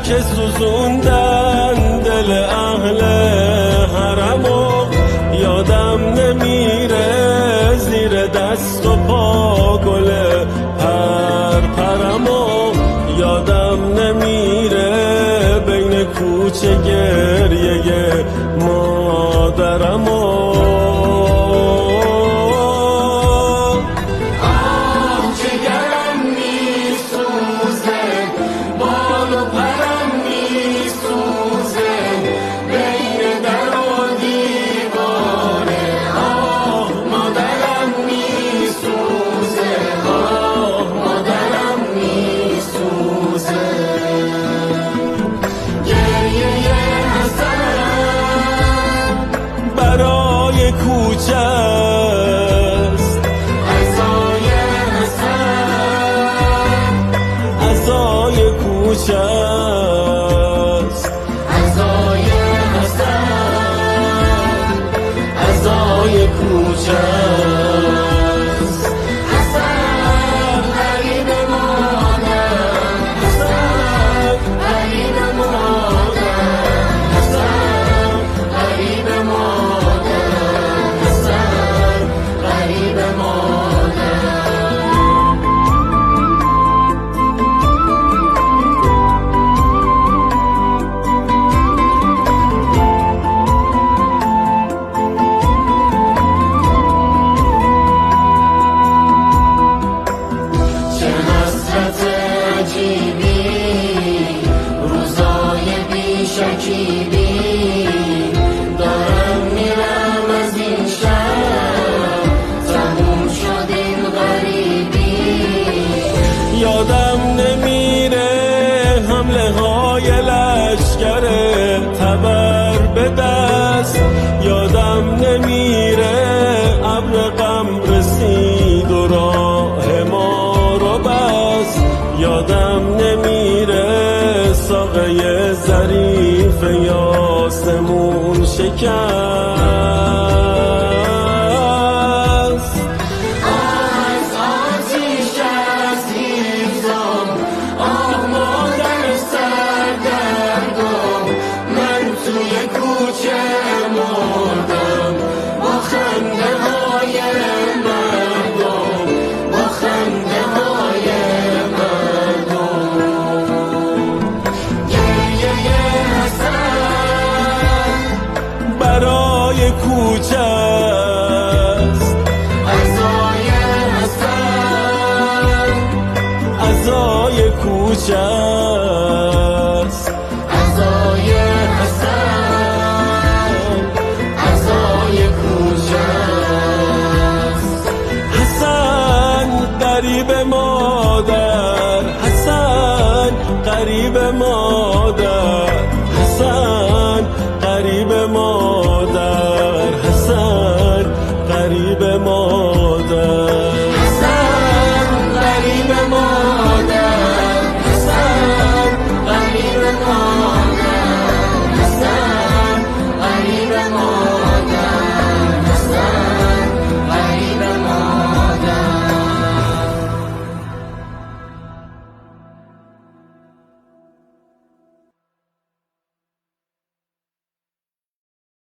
که سوزوندن دل اهل حرمو یادم نمیره زیر دست و پا گل پرپرمو یادم نمیره بین کوچه گریه مادرمو کوچه است عزای حسن عزای کوچه است عزای حسن عزای کوچه است حسن غریب مادر حسن غریب مادر حسن غریب دارم میرم از این شهر تموم شد این غریبی یادم نمیره حمله های لشکر تبر به دست یادم نمیره ابر غم رسید و راه ما رو بس یادم نمیره ساقه ظریف یاسمون شکست از آتیش از هیزم آه مادر سردردم من توی کوچه مردم با خنده های مردم با خنده های برای کوچه است عزای حسن عزای کوچه